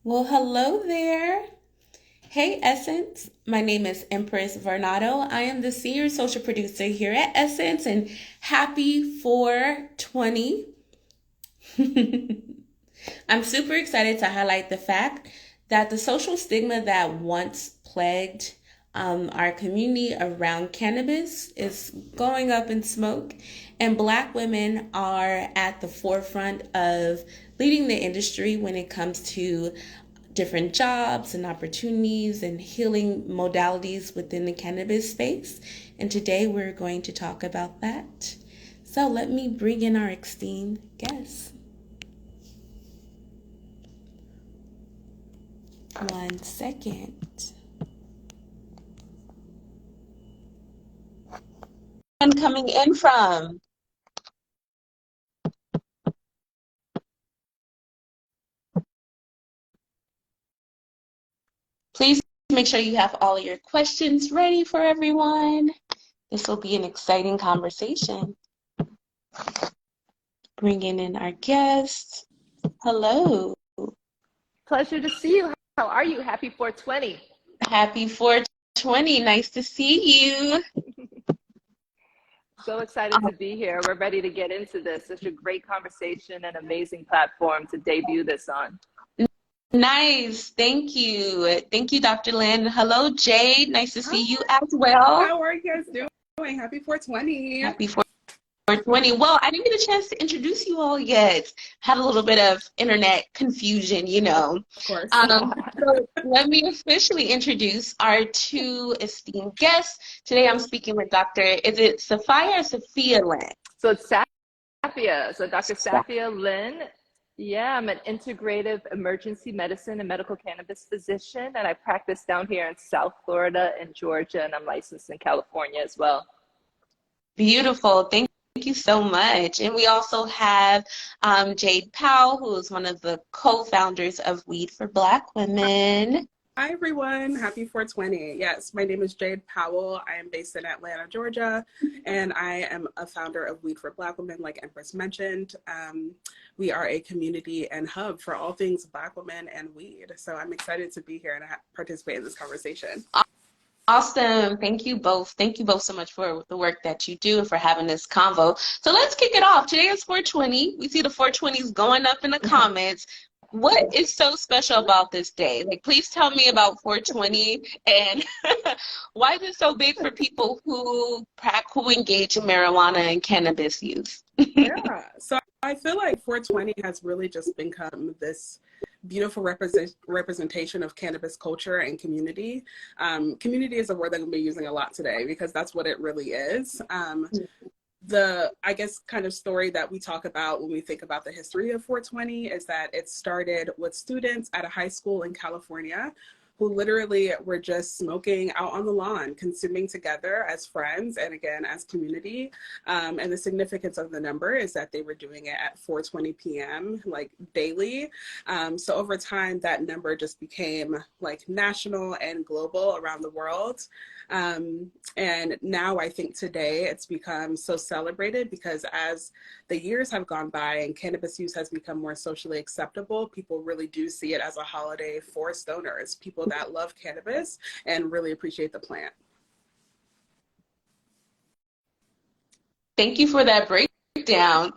Well, hello there. Hey, Essence. My name is Empress Varnado. I am the senior social producer here at Essence, and happy 420. I'm super excited to highlight the fact that the social stigma that once plagued our community around cannabis is going up in smoke, and Black women are at the forefront of leading the industry when it comes to different jobs and opportunities and healing modalities within the cannabis space. And today we're going to talk about that. So let me bring in our esteemed guests. One second. And coming in from. Please make sure you have all of your questions ready for everyone. This will be an exciting conversation. Bringing in our guests. Hello. Pleasure to see you. How are you? Happy 420. Happy 420. Nice to see you. So excited to be here. We're ready to get into this. Such a great conversation and amazing platform to debut this on. Nice. Thank you. Thank you, Dr. Lynn. Hello, Jade. Nice to see you as well. How are you guys doing? Happy 420. Happy 420. Well, I didn't get a chance to introduce you all yet. Had a little bit of internet confusion, you know. Of course. So let me officially introduce our two esteemed guests. Today I'm speaking with is it Sophia or Sophia Lynn? So it's Safia. So Dr. Safia Lynn. Yeah, I'm an integrative emergency medicine and medical cannabis physician, and I practice down here in South Florida and Georgia, and I'm licensed in California as well. Beautiful. Thank you so much. And we also have Jade Powell, who is one of the co-founders of Weed for Black Women. Hi, everyone. Happy 420. Yes, my name is Jade Powell. I am based in Atlanta, Georgia, and I am a founder of Weed for Black Women, like Empress mentioned. We are a community and hub for all things Black women and weed. So I'm excited to be here and participate in this conversation. Awesome. Thank you both. Thank you both so much for the work that you do and for having this convo. So let's kick it off. Today is 420. We see the 420s going up in the comments. What is so special about this day? Like, please tell me about 420 and why is it so big for people who engage in marijuana and cannabis use? Yeah. So I feel like 420 has really just become this beautiful representation of cannabis culture and community. Community is a word that I'm going to be using a lot today because that's what it really is. The, I guess, kind of story that we talk about when we think about the history of 420 is that it started with students at a high school in California who literally were just smoking out on the lawn, consuming together as friends and again as community. And the significance of the number is that they were doing it at 4:20 p.m. like daily. So over time, that number just became like national and global around the world. And now I think today it's become so celebrated because as the years have gone by and cannabis use has become more socially acceptable, people really do see it as a holiday for stoners, people that love cannabis and really appreciate the plant. Thank you for that breakdown.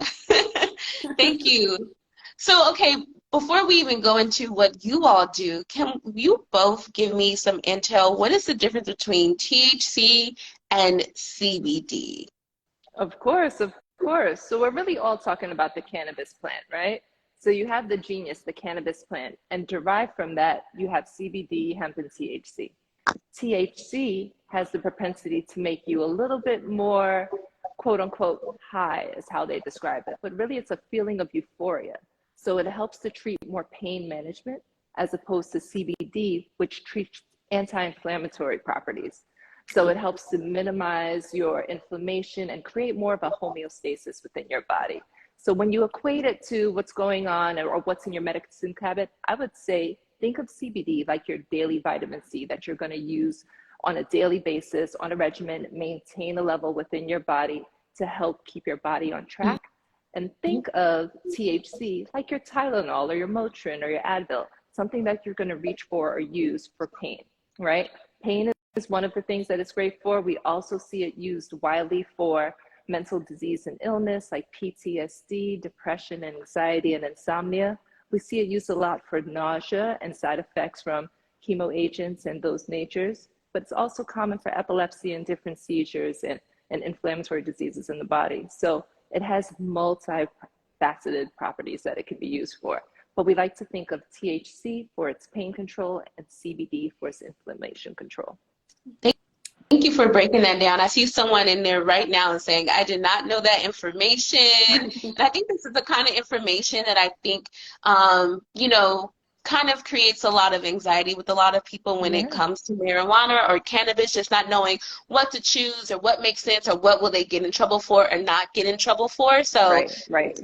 Thank you. So, okay, before we even go into what you all do, can you both give me some intel? What is the difference between THC and CBD? Of course, of course. So we're really all talking about the cannabis plant, right? So you have the genius, the cannabis plant, and derived from that, you have CBD, hemp, and THC. THC has the propensity to make you a little bit more, quote unquote, high, is how they describe it. But really, it's a feeling of euphoria. So it helps to treat more pain management as opposed to CBD, which treats anti-inflammatory properties. So it helps to minimize your inflammation and create more of a homeostasis within your body. So when you equate it to what's going on or what's in your medicine cabinet, I would say think of CBD like your daily vitamin C that you're going to use on a daily basis, on a regimen, maintain a level within your body to help keep your body on track. And think of THC like your Tylenol or your Motrin or your Advil something that you're going to reach for or use for pain, right? Pain is one of the things that it's great for. We also see it used widely for mental disease and illness like PTSD, depression, anxiety, and insomnia. We see it used a lot for nausea and side effects from chemo agents and those natures, but it's also common for epilepsy and different seizures and inflammatory diseases in the body. So it has multifaceted properties that it can be used for. But we like to think of THC for its pain control and CBD for its inflammation control. Thank you for breaking that down. I see someone in there right now and saying, I did not know that information. And I think this is the kind of information that I think, you know, kind of creates a lot of anxiety with a lot of people when it comes to marijuana or cannabis, just not knowing what to choose or what makes sense or what will they get in trouble for or not get in trouble for. So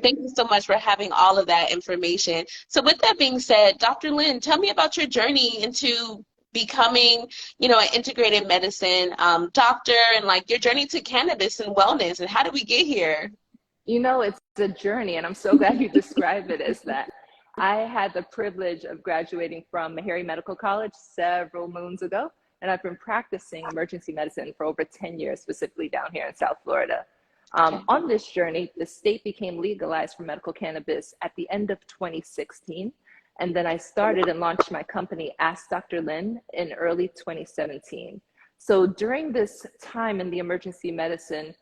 thank you so much for having all of that information. So with that being said, Dr. Lynn, tell me about your journey into becoming, you know, an integrated medicine doctor, and like your journey to cannabis and wellness, and how did we get here? You know, it's a journey, and I'm so glad you described it as that. I had the privilege of graduating from Meharry Medical College several moons ago, and I've been practicing emergency medicine for over 10 years, specifically down here in South Florida. On this journey, the state became legalized for medical cannabis at the end of 2016. And then I started and launched my company, Ask Dr. Lynn, in early 2017. So during this time in the emergency medicine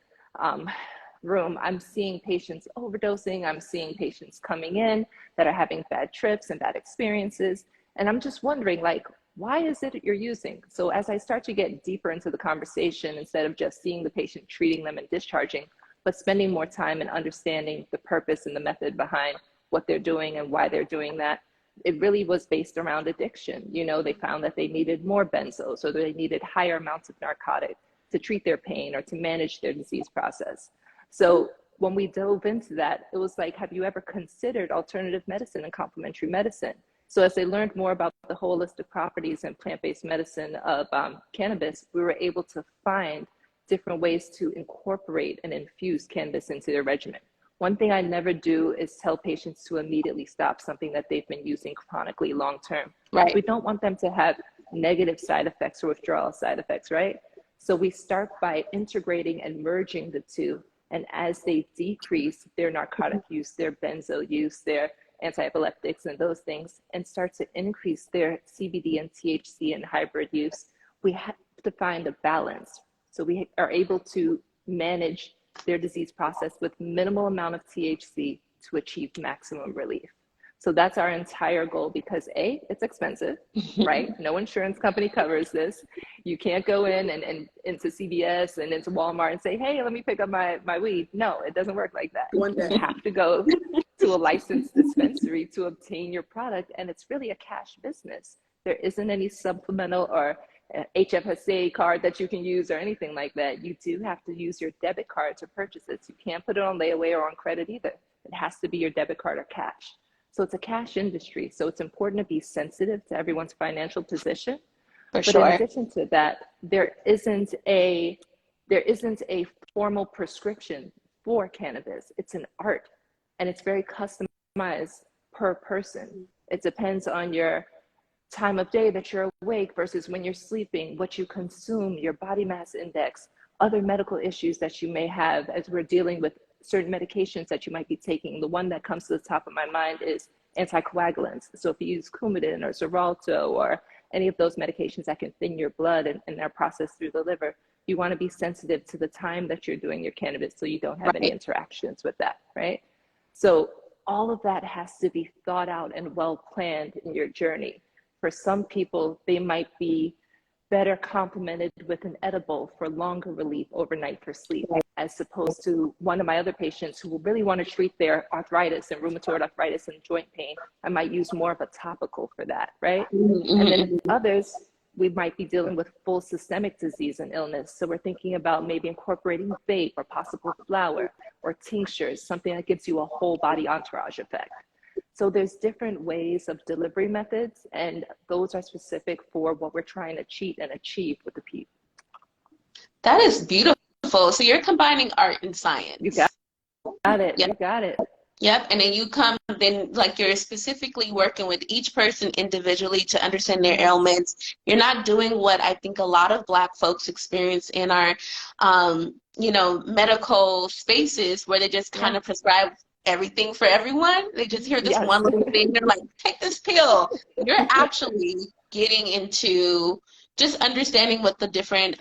room, I'm seeing patients overdosing. I'm seeing patients coming in that are having bad trips and bad experiences. And I'm just wondering, like, why is it you're using? So as I start to get deeper into the conversation, instead of just seeing the patient, treating them and discharging, but spending more time and understanding the purpose and the method behind what they're doing and why they're doing that, it really was based around addiction. You know, they found that they needed more benzos, or they needed higher amounts of narcotic to treat their pain or to manage their disease process. So when we dove into that, it was like, have you ever considered alternative medicine and complementary medicine? So as they learned more about the holistic properties and plant-based medicine of cannabis, we were able to find different ways to incorporate and infuse cannabis into their regimen. One thing I never do is tell patients to immediately stop something that they've been using chronically long-term. Right. We don't want them to have negative side effects or withdrawal side effects, right? So we start by integrating and merging the two. And as they decrease their narcotic use, their benzo use, their anti-epileptics and those things, and start to increase their CBD and THC and hybrid use, we have to find a balance. So we are able to manage their disease process with minimal amount of THC to achieve maximum relief. So that's our entire goal, because A, it's expensive, right? No insurance company covers this. You can't go in and into CVS and into Walmart and say, hey, let me pick up my weed. No, it doesn't work like that. You have to go to a licensed dispensary to obtain your product, and it's really a cash business. There isn't any supplemental or HFSA card that you can use or anything like that. You do have to use your debit card to purchase it. So you can't put it on layaway or on credit either. It has to be your debit card or cash. So it's a cash industry. So it's important to be sensitive to everyone's financial position. But in addition to that, there isn't a formal prescription for cannabis. It's an art, and it's very customized per person. It depends on your time of day that you're awake versus when you're sleeping, what you consume, your body mass index, other medical issues that you may have as we're dealing with certain medications that you might be taking. The one that comes to the top of my mind is anticoagulants. So if you use Coumadin or Xarelto or any of those medications that can thin your blood and are processed through the liver, you want to be sensitive to the time that you're doing your cannabis so you don't have any interactions with that, right? So all of that has to be thought out and well planned in your journey. For some people, they might be better complemented with an edible for longer relief overnight for sleep, as opposed to one of my other patients who will really want to treat their arthritis and rheumatoid arthritis and joint pain. I might use more of a topical for that, right? And then others, we might be dealing with full systemic disease and illness. So we're thinking about maybe incorporating vape or possible flower or tinctures, something that gives you a whole body entourage effect. So there's different ways of delivery methods, and those are specific for what we're trying to cheat and achieve with the people. That is beautiful. So you're combining art and science. You got it. Yep. You got it. Yep. And then you come, then like you're specifically working with each person individually to understand their ailments. You're not doing what I think a lot of Black folks experience in our, medical spaces where they just kind Yeah. of prescribe everything for everyone. They just hear this Yes. one little thing. They're like, take this pill. You're actually getting into just understanding what the different,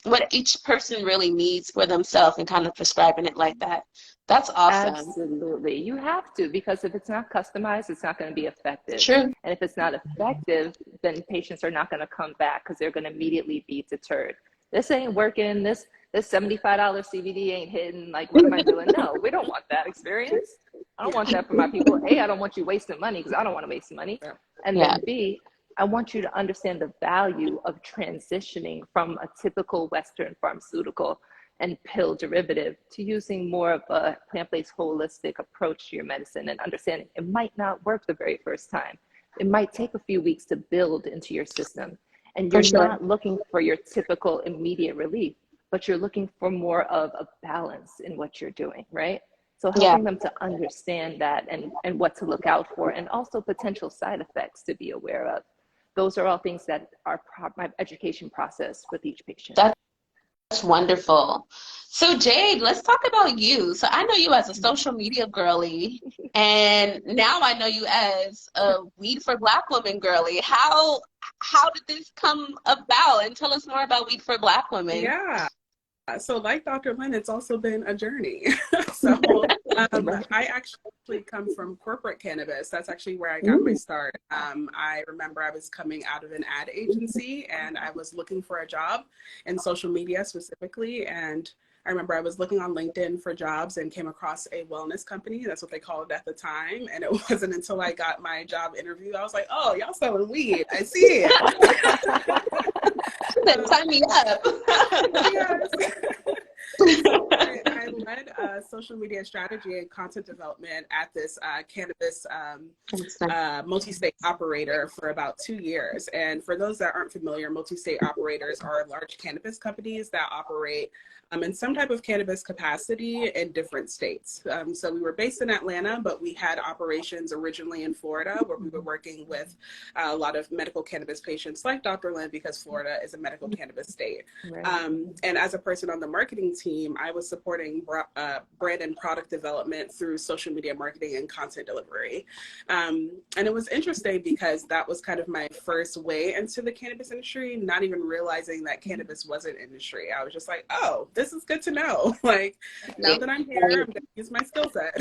what each person really needs for themselves and kind of prescribing it like that. That's awesome. Absolutely. You have to, because if it's not customized, it's not going to be effective. True. And if it's not effective, then patients are not going to come back because they're going to immediately be deterred. This ain't working. This $75 CBD ain't hitting. Like, what am I doing? No, we don't want that experience. I don't want that for my people. A, I don't want you wasting money because I don't want to waste money. And Yeah. then B, I want you to understand the value of transitioning from a typical Western pharmaceutical and pill derivative to using more of a plant-based holistic approach to your medicine, and understanding it might not work the very first time. It might take a few weeks to build into your system. And For you're sure. not looking for your typical immediate relief, but you're looking for more of a balance in what you're doing, right? So Yeah. helping them to understand that, and what to look out for, and also potential side effects to be aware of. Those are all things that are my education process with each patient. That's wonderful. So Jade, let's talk about you. So I know you as a social media girly, and now I know you as a Weed for Black Women girly. How did this come about? And tell us more about Weed for Black Women. Yeah. So like Dr. Lynn, it's also been a journey. So I actually come from corporate cannabis. That's actually where I got my start. I remember I was coming out of an ad agency and I was looking for a job in social media specifically. And I remember I was looking on LinkedIn for jobs and came across a wellness company. That's what they called it at the time. And it wasn't until I got my job interview, I was like, oh, y'all selling weed. I see it. Sign me up. Yes. So I led social media strategy and content development at this cannabis multi-state operator for about 2 years. And for those that aren't familiar, multi-state operators are large cannabis companies that operate in some type of cannabis capacity in different states. So we were based in Atlanta, but we had operations originally in Florida where we were working with a lot of medical cannabis patients like Dr. Lynn, because Florida is a medical cannabis state. Right. And as a person on the marketing team, I was supporting brand and product development through social media marketing and content delivery. And it was interesting because that was kind of my first way into the cannabis industry, not even realizing that cannabis was an industry. I was just like, oh, this is good to know. Like, now that I'm here, I'm going to use my skill set.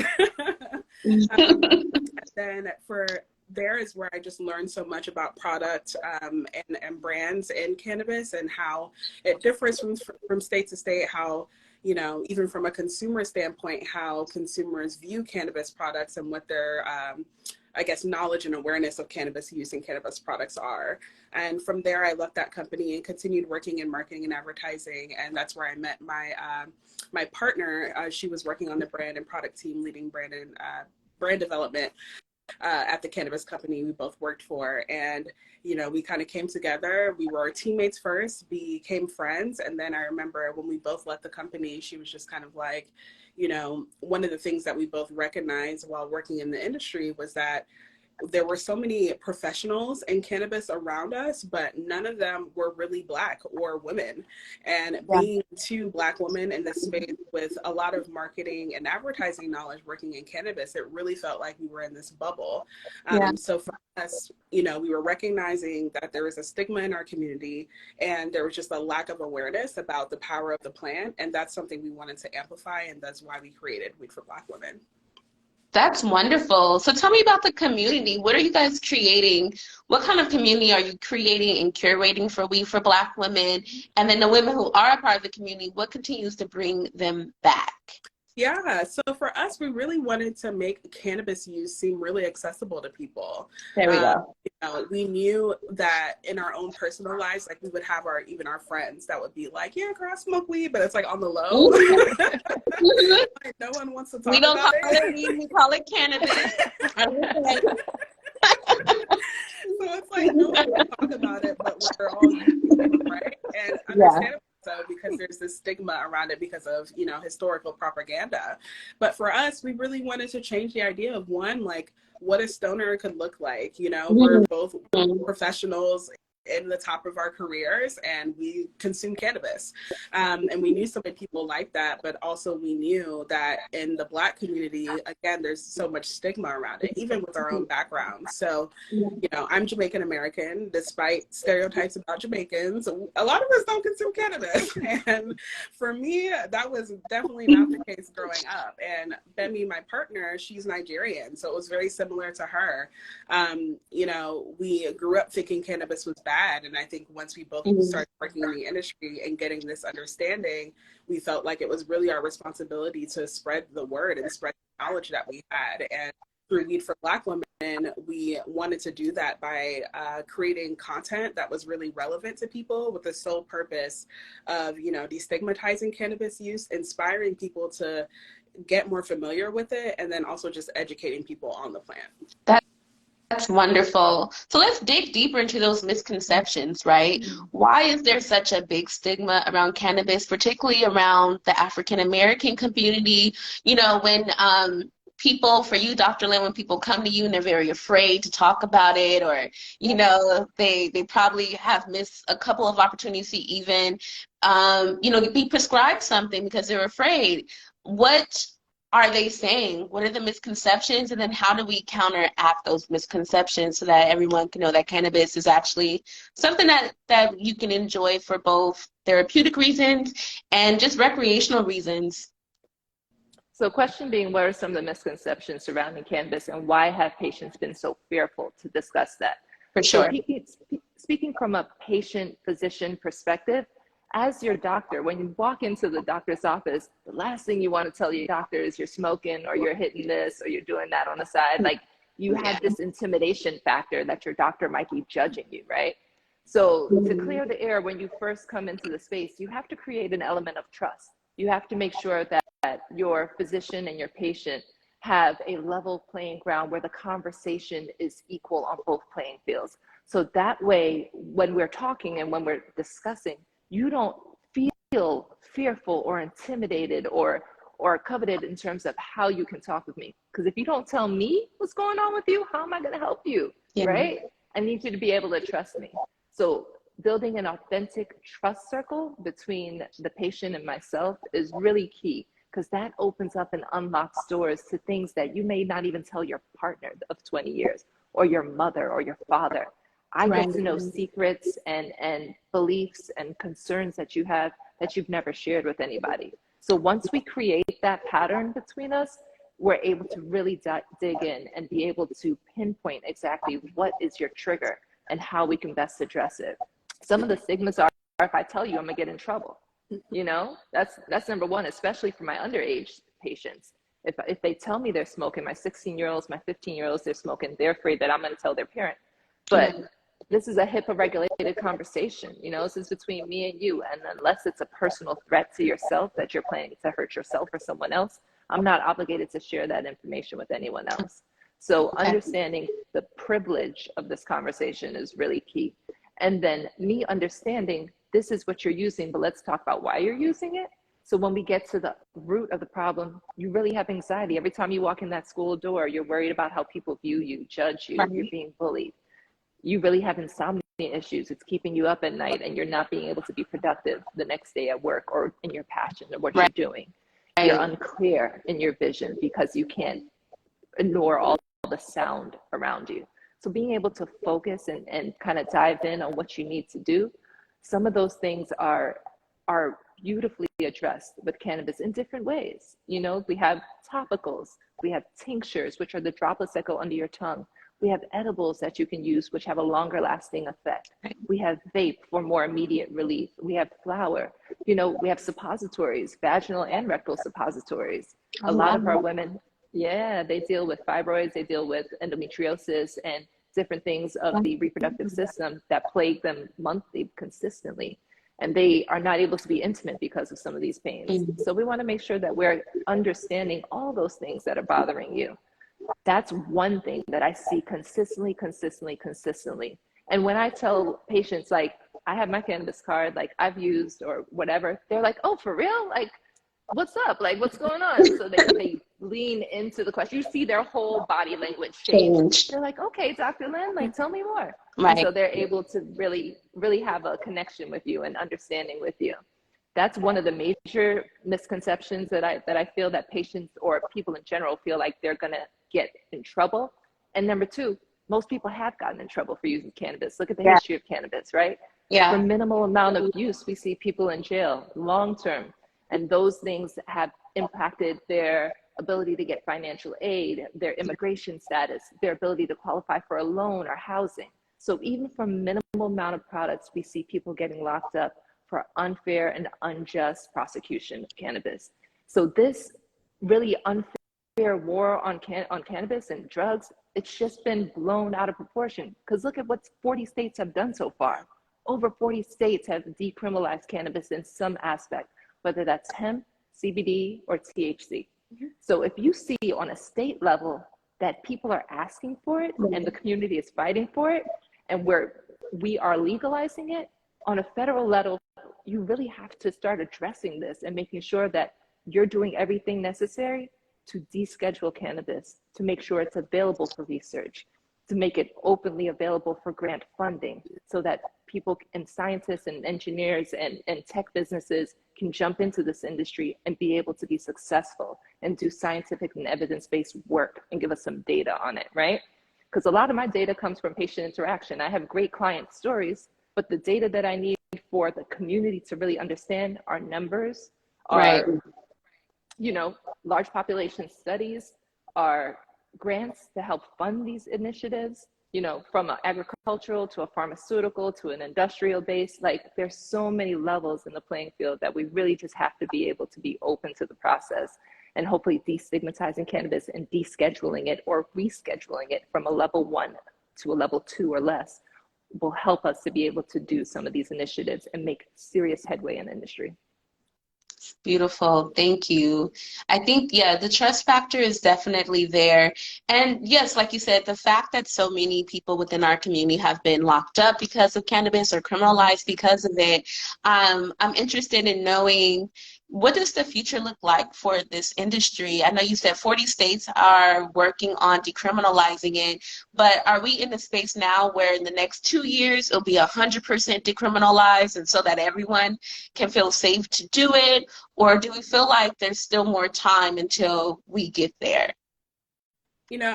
And then there is where I just learned so much about product and brands in cannabis and how it differs from state to state, how, even from a consumer standpoint, how consumers view cannabis products and what their, I guess, knowledge and awareness of cannabis use and cannabis products are. And from there, I left that company and continued working in marketing and advertising. And that's where I met my partner. She was working on the brand and product team, leading brand and brand development at the cannabis company we both worked for. And, we kind of came together. We were teammates first, became friends. And then I remember when we both left the company, she was just kind of like, one of the things that we both recognized while working in the industry was that there were so many professionals in cannabis around us, but none of them were really Black or women. And being two Black women in this space with a lot of marketing and advertising knowledge working in cannabis, it really felt like we were in this bubble. So for us, we were recognizing that there was a stigma in our community and there was just a lack of awareness about the power of the plant. And that's something we wanted to amplify. And that's why we created Weed for Black Women. That's wonderful. So tell me about the community. What are you guys creating? What kind of community are you creating and curating for Weed for Black Women? And then the women who are a part of the community, what continues to bring them back? Yeah, so for us, we really wanted to make cannabis use seem really accessible to people. There we go. We knew that in our own personal lives, like we would have our friends that would be like, yeah, girl, I smoke weed, but it's like on the low. Like, no one wants to talk about it. We don't call it weed, we call it cannabis. So it's like no one can talk about it, but we're all using it, right? And understandably so, because because there's this stigma around it because of, you know, historical propaganda. But for us, we really wanted to change the idea of one, like what a stoner could look like. You know, we're both professionals in the top of our careers and we consume cannabis. And we knew so many people like that, but also we knew that in the Black community, again, there's so much stigma around it, even with our own background. So, you know, I'm Jamaican American, despite stereotypes about Jamaicans, a lot of us don't consume cannabis. And for me, that was definitely not the case growing up. And Bemi, my partner, she's Nigerian, so it was very similar to her. You know, we grew up thinking cannabis was bad. And I think once we both started working in the industry and getting this understanding, we felt like it was really our responsibility to spread the word and spread the knowledge that we had. And through Weed for Black Women, we wanted to do that by creating content that was really relevant to people with the sole purpose of, you know, destigmatizing cannabis use, inspiring people to get more familiar with it, and then also just educating people on the plant. That's wonderful. So let's dig deeper into those misconceptions, right? Why is there such a big stigma around cannabis, particularly around the African American community? You know, when people, for you, Dr. Lynn, when people come to you and they're very afraid to talk about it, or, you know, they probably have missed a couple of opportunities to even, you know, be prescribed something because they're afraid. What are they saying? What are the misconceptions? And then how do we counteract those misconceptions so that everyone can know that cannabis is actually something that you can enjoy for both therapeutic reasons and just recreational reasons? So question being, what are some of the misconceptions surrounding cannabis and why have patients been so fearful to discuss that? For sure. So speaking from a patient-physician perspective, as your doctor, when you walk into the doctor's office, the last thing you want to tell your doctor is you're smoking or you're hitting this or you're doing that on the side. Like, you have this intimidation factor that your doctor might be judging you, right? So to clear the air when you first come into the space, you have to create an element of trust. You have to make sure that your physician and your patient have a level playing ground where the conversation is equal on both playing fields. So that way, when we're talking and when we're discussing, you don't feel fearful or intimidated or coveted in terms of how you can talk with me. Because if you don't tell me what's going on with you, how am I going to help you, right? I need you to be able to trust me. So building an authentic trust circle between the patient and myself is really key, because that opens up and unlocks doors to things that you may not even tell your partner of 20 years or your mother or your father. I get to know secrets and beliefs and concerns that you have that you've never shared with anybody. So once we create that pattern between us, we're able to really dig in and be able to pinpoint exactly what is your trigger and how we can best address it. Some of the stigmas are, if I tell you, I'm gonna get in trouble. You know, that's number one, especially for my underage patients. If they tell me they're smoking, my 16-year-olds, my 15-year-olds, they're smoking, they're afraid that I'm gonna tell their parent. But this is a HIPAA regulated conversation. You know, this is between me and you. And unless it's a personal threat to yourself that you're planning to hurt yourself or someone else, I'm not obligated to share that information with anyone else. So understanding the privilege of this conversation is really key. And then me understanding this is what you're using, but let's talk about why you're using it. So when we get to the root of the problem, you really have anxiety. Every time you walk in that school door, you're worried about how people view you, judge you, you're being bullied. You really have insomnia issues. It's keeping you up at night and you're not being able to be productive the next day at work or in your passion of what you're doing. You're unclear in your vision because you can't ignore all the sound around you. So being able to focus and kind of dive in on what you need to do, some of those things are beautifully addressed with cannabis in different ways. You know, we have topicals, we have tinctures, which are the droplets that go under your tongue. We have edibles that you can use, which have a longer lasting effect. We have vape for more immediate relief. We have flower. You know, we have suppositories, vaginal and rectal suppositories. A lot of our women, they deal with fibroids, they deal with endometriosis and different things of the reproductive system that plague them monthly consistently. And they are not able to be intimate because of some of these pains. So we want to make sure that we're understanding all those things that are bothering you. That's one thing that I see consistently. And when I tell patients, like, I have my cannabis card, like I've used or whatever. They're like, oh, for real? Like, what's up? Like, what's going on? So they lean into the question. You see their whole body language change. They're like, okay, Dr. Lynn, like, tell me more. Right. And so they're able to really, really have a connection with you and understanding with you. That's one of the major misconceptions that I feel that patients or people in general feel like they're gonna get in trouble. And number two, most people have gotten in trouble for using cannabis. Look at the history of cannabis, right? Yeah. For minimal amount of use, we see people in jail long term. And those things have impacted their ability to get financial aid, their immigration status, their ability to qualify for a loan or housing. So even from minimal amount of products, we see people getting locked up for unfair and unjust prosecution of cannabis. So this really unfair war on cannabis and drugs, it's just been blown out of proportion. Because look at what 40 states have done so far. Over 40 states have decriminalized cannabis in some aspect, whether that's hemp, CBD, or THC. Mm-hmm. So if you see on a state level that people are asking for it and the community is fighting for it, and we are legalizing it, on a federal level, you really have to start addressing this and making sure that you're doing everything necessary to deschedule cannabis, to make sure it's available for research, to make it openly available for grant funding so that people and scientists and engineers and tech businesses can jump into this industry and be able to be successful and do scientific and evidence-based work and give us some data on it, right? Because a lot of my data comes from patient interaction. I have great client stories, but the data that I need for the community to really understand our numbers, our, large population studies, our grants to help fund these initiatives, from an agricultural to a pharmaceutical to an industrial base. Like, there's so many levels in the playing field that we really just have to be able to be open to the process, and hopefully destigmatizing cannabis and descheduling it or rescheduling it from a level 1 to a level 2 or less will help us to be able to do some of these initiatives and make serious headway in the industry. Beautiful. Thank you. I think, the trust factor is definitely there. And yes, like you said, the fact that so many people within our community have been locked up because of cannabis or criminalized because of it, I'm interested in knowing, what does the future look like for this industry? I know you said 40 states are working on decriminalizing it, but are we in a space now where in the next 2 years it'll be 100% decriminalized, and so that everyone can feel safe to do it? Or do we feel like there's still more time until we get there?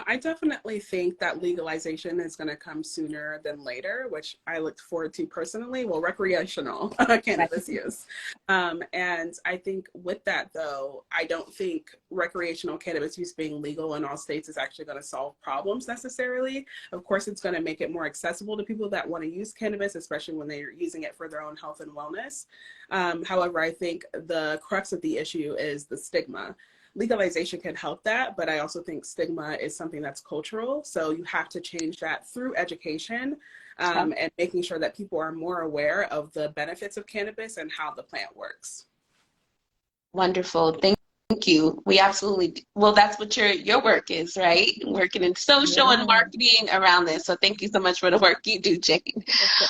I definitely think that legalization is going to come sooner than later, which I look forward to personally. Well, recreational cannabis use. And I think with that, though, I don't think recreational cannabis use being legal in all states is actually going to solve problems necessarily. Of course, it's going to make it more accessible to people that want to use cannabis, especially when they're using it for their own health and wellness. However, I think the crux of the issue is the stigma. Legalization can help that, but I also think stigma is something that's cultural. So you have to change that through education and making sure that people are more aware of the benefits of cannabis and how the plant works. Wonderful. Thank you. We absolutely, well, that's what your work is, right? Working in social and marketing around this. So thank you so much for the work you do, Jane.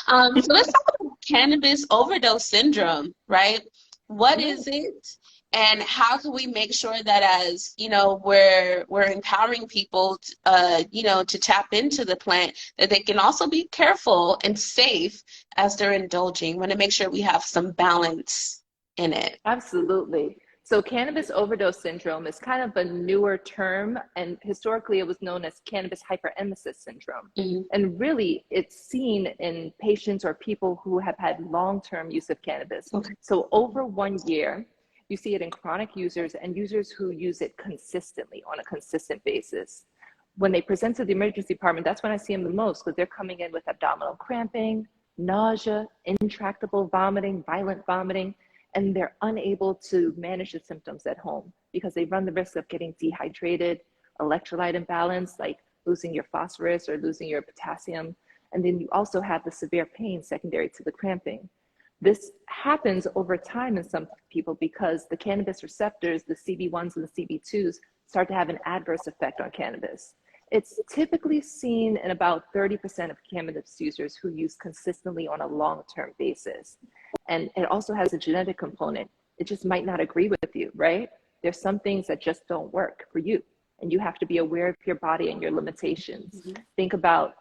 So let's talk about cannabis overdose syndrome, right? What is it? And how can we make sure that, as we're empowering people, to tap into the plant, that they can also be careful and safe as they're indulging? Want to make sure we have some balance in it. Absolutely. So cannabis overdose syndrome is kind of a newer term, and historically it was known as cannabis hyperemesis syndrome. Mm-hmm. And really it's seen in patients or people who have had long-term use of cannabis. Okay. So over 1 year, you see it in chronic users and users who use it consistently on a consistent basis. When they present to the emergency department, that's when I see them the most, because they're coming in with abdominal cramping, nausea, intractable vomiting, violent vomiting, and they're unable to manage the symptoms at home because they run the risk of getting dehydrated, electrolyte imbalance, like losing your phosphorus or losing your potassium. And then you also have the severe pain secondary to the cramping. This happens over time in some people because the cannabis receptors, the CB1s and the CB2s, start to have an adverse effect on cannabis. It's typically seen in about 30% of cannabis users who use consistently on a long-term basis. And it also has a genetic component. It just might not agree with you, right? There's some things that just don't work for you. And you have to be aware of your body and your limitations. Mhm. Think about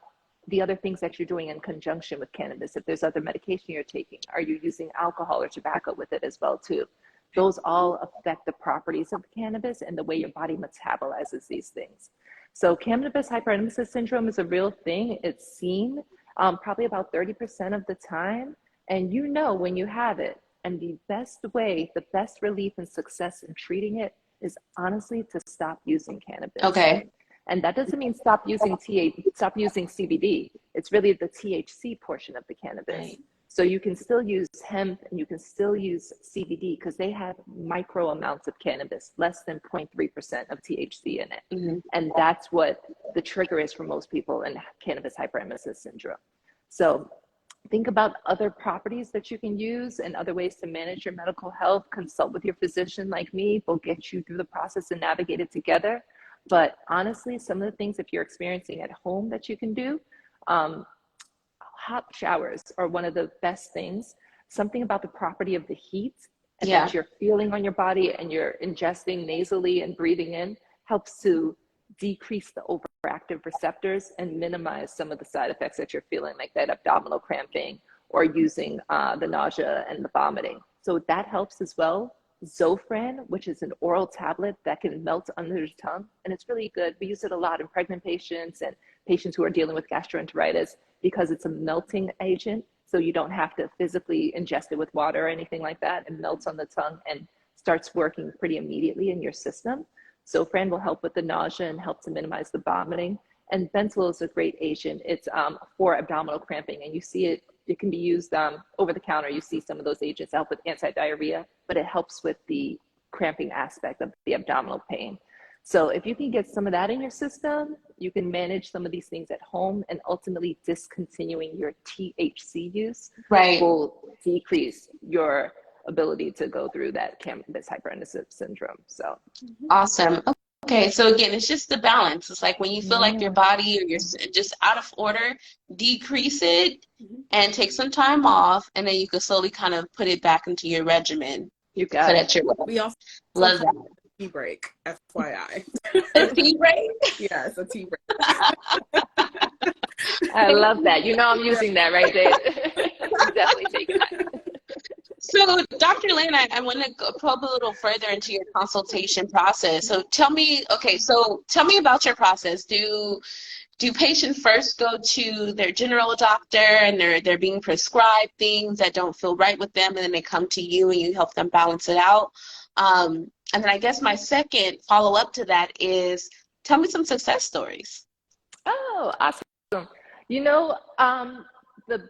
the other things that you're doing in conjunction with cannabis. If there's other medication you're taking, are you using alcohol or tobacco with it as well too? Those all affect the properties of cannabis and the way your body metabolizes these things. So cannabis hyperemesis syndrome is a real thing. It's seen probably about 30% of the time. And you know when you have it. And the best way, the best relief and success in treating it is honestly to stop using cannabis. Okay. And that doesn't mean stop using CBD. It's really the THC portion of the cannabis. Right. So you can still use hemp and you can still use CBD because they have micro amounts of cannabis, less than 0.3% of THC in it. Mm-hmm. And that's what the trigger is for most people in cannabis hyperemesis syndrome. So think about other properties that you can use and other ways to manage your medical health. Consult with your physician like me. We'll get you through the process and navigate it together. But honestly, some of the things if you're experiencing at home that you can do, hot showers are one of the best things. Something about the property of the heat and that you're feeling on your body and you're ingesting nasally and breathing in helps to decrease the overactive receptors and minimize some of the side effects that you're feeling, like that abdominal cramping or using the nausea and the vomiting. So that helps as well. Zofran, which is an oral tablet that can melt under the tongue, and it's really good. We use it a lot in pregnant patients and patients who are dealing with gastroenteritis because it's a melting agent, so you don't have to physically ingest it with water or anything like that. It melts on the tongue and starts working pretty immediately in your system. Zofran will help with the nausea and help to minimize the vomiting. And Bentyl is a great agent. It's for abdominal cramping, and you see it. It can be used over the counter. You see some of those agents help with anti-diarrhea, but it helps with the cramping aspect of the abdominal pain. So if you can get some of that in your system, you can manage some of these things at home, and ultimately discontinuing your THC use will decrease your ability to go through that cannabis hyperemesis syndrome. So awesome. Okay, so again, it's just the balance. It's like when you feel like your body or you're just out of order, decrease it and take some time off, and then you can slowly kind of put it back into your regimen. You got so it. that you're well. We also love that. Tea break, FYI. A tea break? Yeah, it's a tea break. I love that. You know I'm using that, right, Dave? I'm definitely taking that. So, Dr. Lynn, I want to probe a little further into your consultation process. So tell me about your process. Do patients first go to their general doctor and they're being prescribed things that don't feel right with them, and then they come to you and you help them balance it out? And then I guess my second follow-up to that is, tell me some success stories. Oh, awesome. You know, the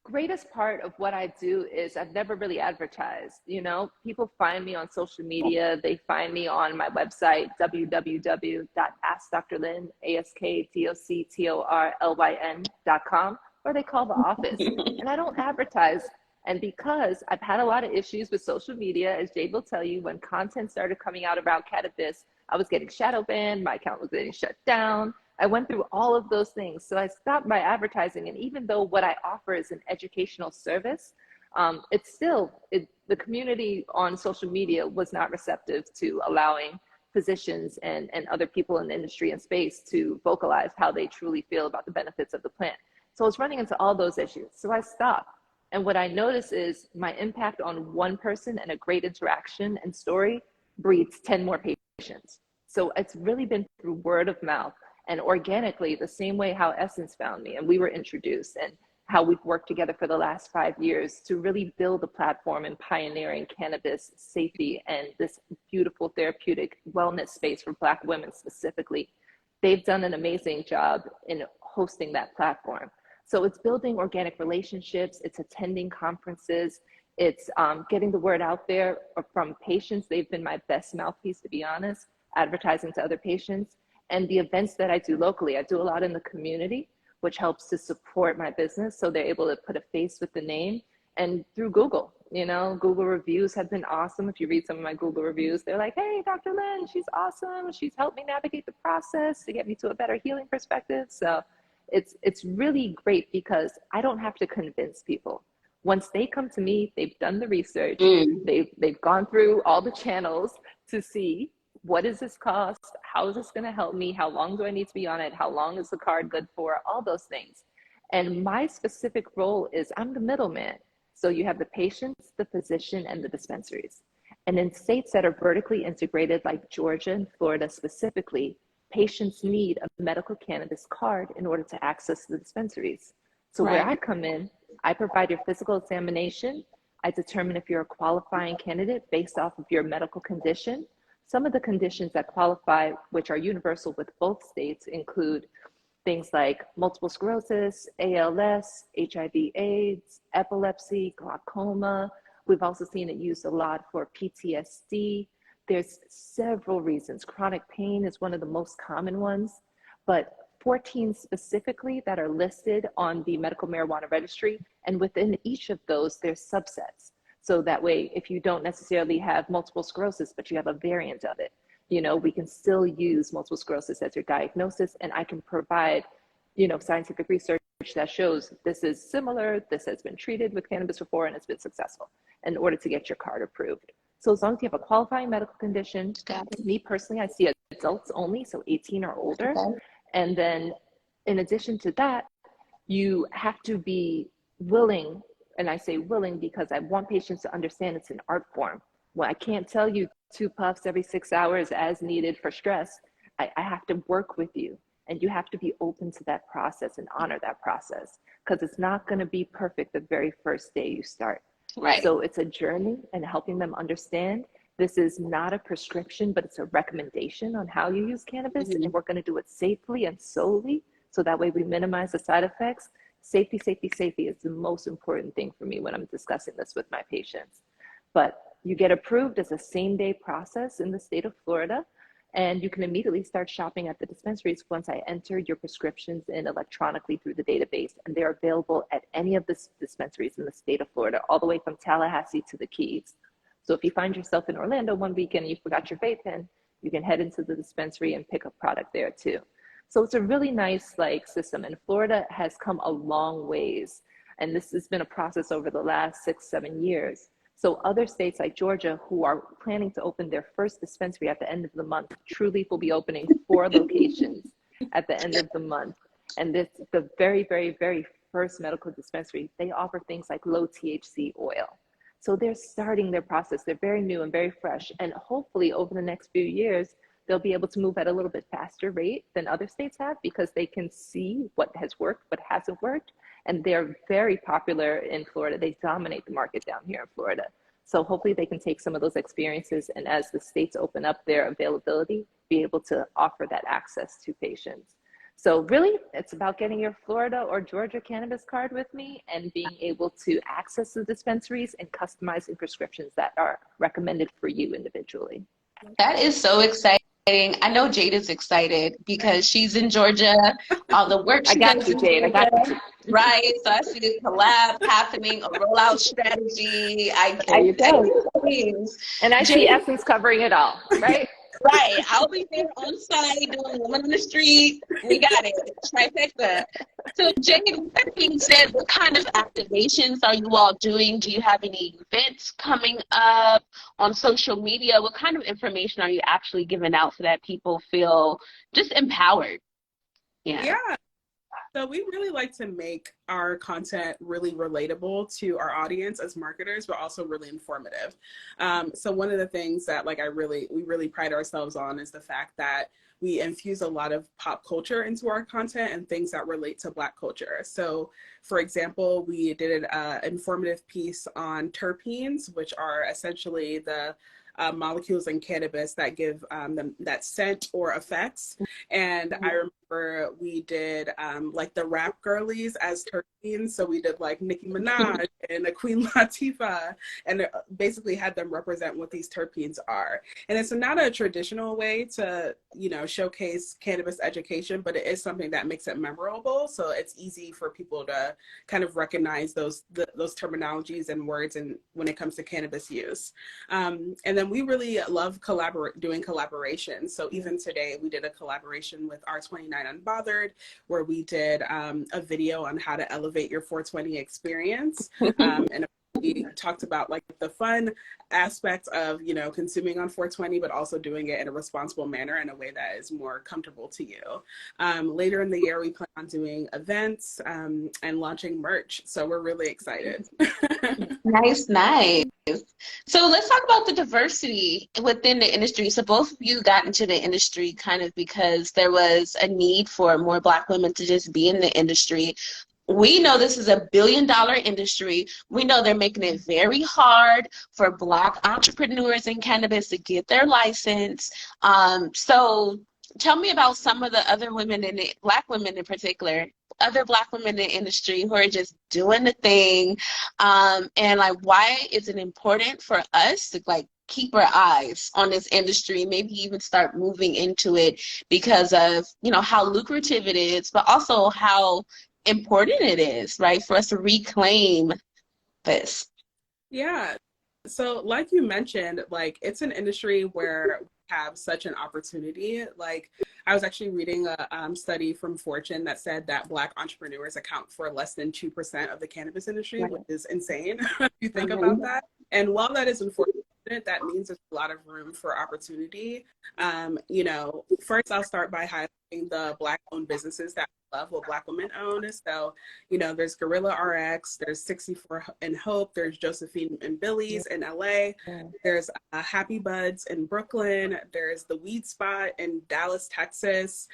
greatest part of what I do is I've never really advertised. You know, people find me on social media. They find me on my website, www.askdrlyn, AskDoctorLyn.com, or they call the office. And I don't advertise. And because I've had a lot of issues with social media, as Jade will tell you, when content started coming out around cannabis, I was getting shadow banned, my account was getting shut down. I went through all of those things. So I stopped my advertising. And even though what I offer is an educational service, it's still, the community on social media was not receptive to allowing physicians and other people in the industry and space to vocalize how they truly feel about the benefits of the plant. So I was running into all those issues. So I stopped. And what I noticed is my impact on one person and a great interaction and story breeds 10 more patients. So it's really been through word of mouth and organically, the same way how Essence found me and we were introduced, and how we've worked together for the last 5 years to really build a platform in pioneering cannabis safety and this beautiful therapeutic wellness space for Black women specifically. They've done an amazing job in hosting that platform. So it's building organic relationships, it's attending conferences, it's getting the word out there from patients. They've been my best mouthpiece, to be honest, advertising to other patients. And the events that I do locally, I do a lot in the community, which helps to support my business. So they're able to put a face with the name. and through Google. Google reviews have been awesome. If you read some of my Google reviews, they're like, hey, Dr. Lynn, she's awesome. She's helped me navigate the process to get me to a better healing perspective. So it's really great because I don't have to convince people. Once they come to me, they've done the research, they've gone through all the channels to see, what does this cost? How is this going to help me? How long do I need to be on it? How long is the card good for? All those things. And my specific role is I'm the middleman. So you have the patients, the physician, and the dispensaries. And in states that are vertically integrated, like Georgia and Florida specifically, patients need a medical cannabis card in order to access the dispensaries. So where I come in, I provide your physical examination. I determine if you're a qualifying candidate based off of your medical condition. Some of the conditions that qualify, which are universal with both states, include things like multiple sclerosis, ALS, HIV/AIDS, epilepsy, glaucoma. We've also seen it used a lot for PTSD. There's several reasons. Chronic pain is one of the most common ones, but 14 specifically that are listed on the medical marijuana registry. And within each of those, there's subsets. So that way, if you don't necessarily have multiple sclerosis, but you have a variant of it, we can still use multiple sclerosis as your diagnosis. And I can provide, scientific research that shows this is similar, this has been treated with cannabis before, and it's been successful in order to get your card approved. So as long as you have a qualifying medical condition, me personally, I see adults only, so 18 or older. Okay. And then in addition to that, you have to be willing, and I say willing because I want patients to understand it's an art form. Well, I can't tell you 2 puffs every 6 hours as needed for stress. I have to work with you, and you have to be open to that process and honor that process, because it's not going to be perfect the very first day you start. Right. So it's a journey, and helping them understand this is not a prescription, but it's a recommendation on how you use cannabis, and we're going to do it safely and solely, so that way we minimize the side effects. Safety, safety, safety is the most important thing for me when I'm discussing this with my patients. But you get approved as a same-day process in the state of Florida, and you can immediately start shopping at the dispensaries once I enter your prescriptions in electronically through the database, and they're available at any of the dispensaries in the state of Florida, all the way from Tallahassee to the Keys. So if you find yourself in Orlando one weekend and you forgot your vape pen, you can head into the dispensary and pick up product there too. So it's a really nice system, and Florida has come a long ways, and this has been a process over the last 6-7 years. So other states like Georgia, who are planning to open their first dispensary at the end of the month, Trulieve will be opening 4 locations at the end of the month. And this, the very, very, very first medical dispensary, they offer things like low THC oil. So they're starting their process. They're very new and very fresh. And hopefully over the next few years, they'll be able to move at a little bit faster rate than other states have, because they can see what has worked, what hasn't worked. And they're very popular in Florida. They dominate the market down here in Florida. So hopefully they can take some of those experiences, and as the states open up their availability, be able to offer that access to patients. So really, it's about getting your Florida or Georgia cannabis card with me and being able to access the dispensaries and customizing prescriptions that are recommended for you individually. That is so exciting. I know Jade is excited because she's in Georgia. All the work she does in Jade. Right? So I see a collab happening, a rollout strategy. There you go. And I see Essence covering it all, right? Right. I'll be there on site doing Woman in the Street. We got it. Trifecta. So, Jade, with that being said, what kind of activations are you all doing? Do you have any events coming up on social media? What kind of information are you actually giving out so that people feel just empowered? Yeah. So we really like to make our content really relatable to our audience as marketers, but also really informative. So one of the things that we really pride ourselves on is the fact that we infuse a lot of pop culture into our content and things that relate to Black culture. So for example, we did an informative piece on terpenes, which are essentially the molecules in cannabis that give them that scent or effects. And I remember we did like the rap girlies as terpenes. So we did like Nicki Minaj and a Queen Latifah, and basically had them represent what these terpenes are. And it's not a traditional way to, you know, showcase cannabis education, but it is something that makes it memorable. So it's easy for people to kind of recognize those terminologies and words and when it comes to cannabis use. And then we really love doing collaborations. So even today we did a collaboration with R29 Unbothered, where we did a video on how to elevate your 420 experience. And we talked about like the fun aspect of, you know, consuming on 420, but also doing it in a responsible manner in a way that is more comfortable to you. Later in the year, we plan on doing events and launching merch. So we're really excited. Nice, nice. So let's talk about the diversity within the industry. So both of you got into the industry kind of because there was a need for more Black women to just be in the industry. We know this is $1 billion industry. We know they're making it very hard for Black entrepreneurs in cannabis to get their license. So tell me about some of the other women in it, Black women in particular, other Black women in the industry who are just doing the thing. And like, why is it important for us to like keep our eyes on this industry, maybe even start moving into it because of, you know, how lucrative it is, but also how important it is, right, for us to reclaim this. Yeah. So like you mentioned, like it's an industry where we have such an opportunity. Like I was actually reading a study from Fortune that said that Black entrepreneurs account for less than 2% of the cannabis industry, which is insane if you think about that. And while that is unfortunate, that means there's a lot of room for opportunity. You know, first I'll start by highlighting the Black-owned businesses that we love, what Black women own. So, you know, there's Gorilla RX, there's 64 and Hope, there's Josephine and Billy's in LA, there's Happy Buds in Brooklyn, there's the Weed Spot in Dallas, Texas,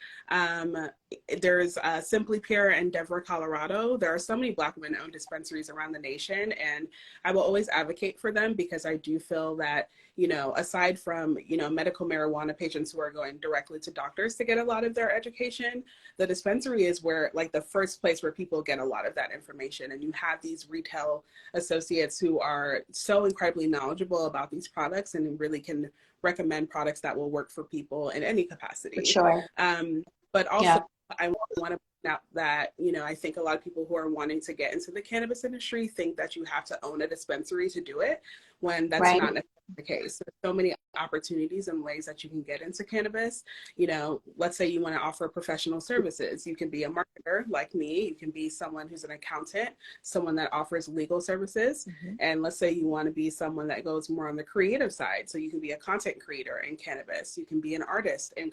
there's Simply Pure in Denver, Colorado. There are so many Black women-owned dispensaries around the nation, and I will always advocate for them because I do feel that, you know, aside from, you know, medical marijuana patients who are going directly to doctors to get a lot of their education, the dispensary is where, like, the first place where people get a lot of that information. And you have these retail associates who are so incredibly knowledgeable about these products and really can recommend products that will work for people in any capacity. For sure. But also, I want to point out that, you know, I think a lot of people who are wanting to get into the cannabis industry think that you have to own a dispensary to do it, when that's not necessarily the case. There's so many opportunities and ways that you can get into cannabis. You know, let's say you want to offer professional services. You can be a marketer like me. You can be someone who's an accountant, someone that offers legal services. And let's say you want to be someone that goes more on the creative side. So you can be a content creator in cannabis. You can be an artist in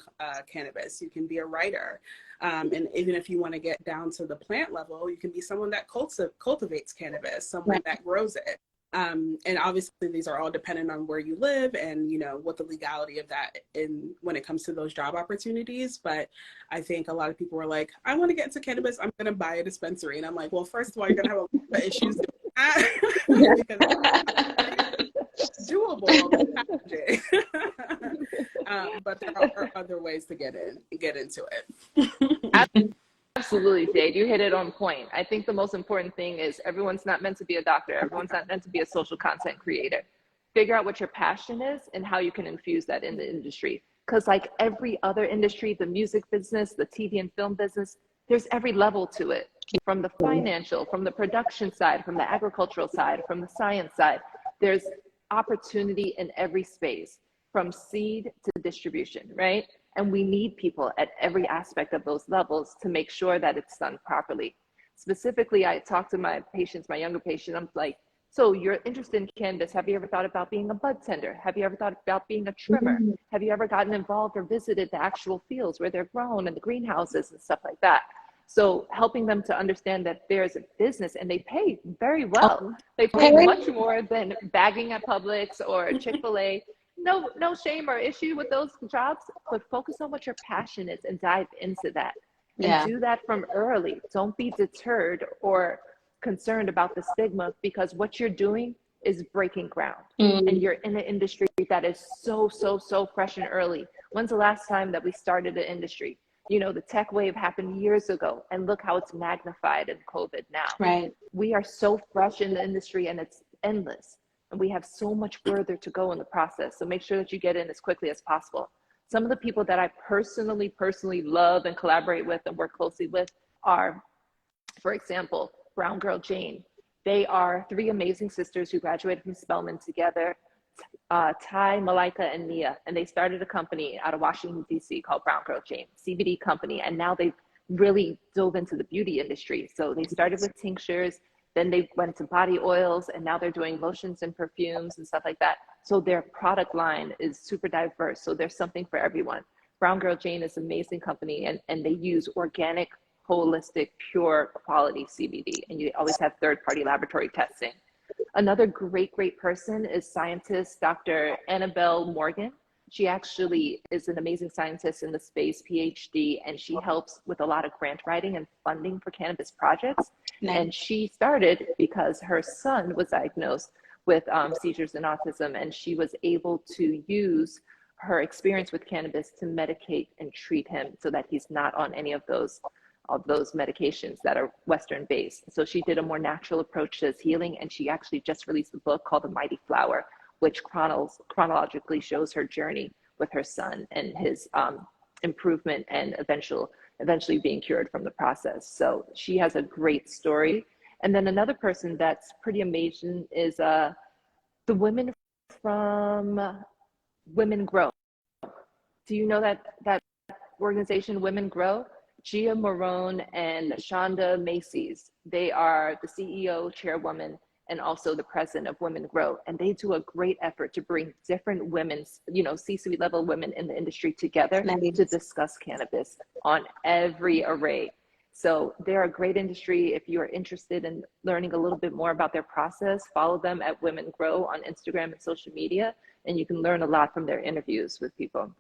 cannabis. You can be a writer. And even if you want to get down to the plant level, you can be someone that cultivates cannabis, someone that grows it. And obviously these are all dependent on where you live and, you know, what the legality of that in when it comes to those job opportunities. But I think a lot of people are like, I want to get into cannabis, I'm going to buy a dispensary. And I'm like, well, first of all, you're going to have a lot of issues doing that because it's doable, but there are other ways to get into it. Absolutely, Jade. You hit it on point. I think the most important thing is everyone's not meant to be a doctor. Everyone's not meant to be a social content creator. Figure out what your passion is and how you can infuse that in the industry. Because like every other industry, the music business, the TV and film business, there's every level to it. From the financial, from the production side, from the agricultural side, from the science side. There's opportunity in every space, from seed to distribution, right? And we need people at every aspect of those levels to make sure that it's done properly. Specifically, I talk to my patients, my younger patients, I'm like, so you're interested in cannabis. Have you ever thought about being a bud tender? Have you ever thought about being a trimmer? Have you ever gotten involved or visited the actual fields where they're grown and the greenhouses and stuff like that? So helping them to understand that there's a business and they pay very well. They pay much more than bagging at Publix or Chick-fil-A. No shame or issue with those jobs, but focus on what your passion is and dive into that. And do that from early. Don't be deterred or concerned about the stigma, because what you're doing is breaking ground and you're in the industry that is so fresh and early. When's the last time that we started an industry? You know, the tech wave happened years ago, and look how it's magnified in COVID now. Right. We are so fresh in the industry, and it's endless. And we have so much further to go in the process. So make sure that you get in as quickly as possible. Some of the people that I personally love and collaborate with and work closely with are, for example, Brown Girl Jane. They are three amazing sisters who graduated from Spelman together, Ty, Malika, and Nia. And they started a company out of Washington, D.C. called Brown Girl Jane, CBD company. And now they've really dove into the beauty industry. So they started with tinctures, then they went to body oils, and now they're doing lotions and perfumes and stuff like that. So their product line is super diverse. So there's something for everyone. Brown Girl Jane is an amazing company, and they use organic, holistic, pure quality CBD. And you always have third-party laboratory testing. Another great person is scientist Dr. Annabelle Morgan. She actually is an amazing scientist in the space, PhD, and she helps with a lot of grant writing and funding for cannabis projects. Nice. And she started because her son was diagnosed with seizures and autism, and she was able to use her experience with cannabis to medicate and treat him so that he's not on any of those medications that are Western based. So she did a more natural approach to his healing, and she actually just released a book called The Mighty Flower, which chronologically shows her journey with her son and his improvement and eventually being cured from the process. So she has a great story. And then another person that's pretty amazing is the women from Women Grow. Do you know that organization, Women Grow? Gia Marone and Shonda Macy's. They are the CEO, chairwoman, and also the president of Women Grow. And they do a great effort to bring different women's, C-suite level women in the industry together to discuss cannabis on every array. So they're a great industry. If you are interested in learning a little bit more about their process, follow them at Women Grow on Instagram and social media, and you can learn a lot from their interviews with people.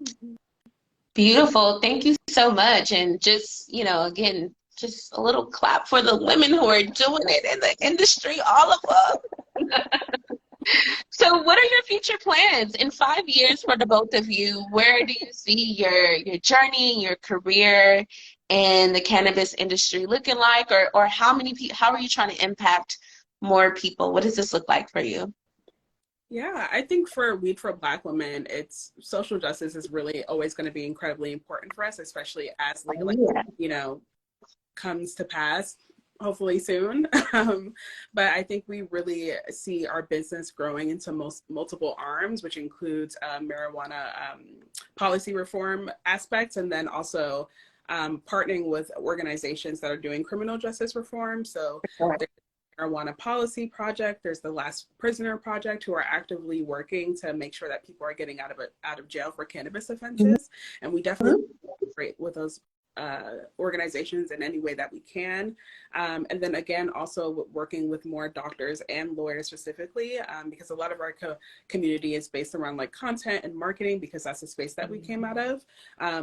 Beautiful. Thank you so much. And just, again, just a little clap for the women who are doing it in the industry, all of them. So what are your future plans in 5 years for the both of you? Where do you see your journey, your career in the cannabis industry looking like, or how are you trying to impact more people? What does this look like for you? Yeah, I think for Weed for Black Women, it's social justice is really always going to be incredibly important for us, especially as legalization, comes to pass, hopefully soon. But I think we really see our business growing into multiple arms, which includes marijuana policy reform aspects, and then also partnering with organizations that are doing criminal justice reform. So Marijuana Policy Project, there's the Last Prisoner Project, who are actively working to make sure that people are getting out of jail for cannabis offenses. And we definitely cooperate with those organizations in any way that we can. And then again, also working with more doctors and lawyers specifically, because a lot of our community is based around like content and marketing, because that's the space that we came out of.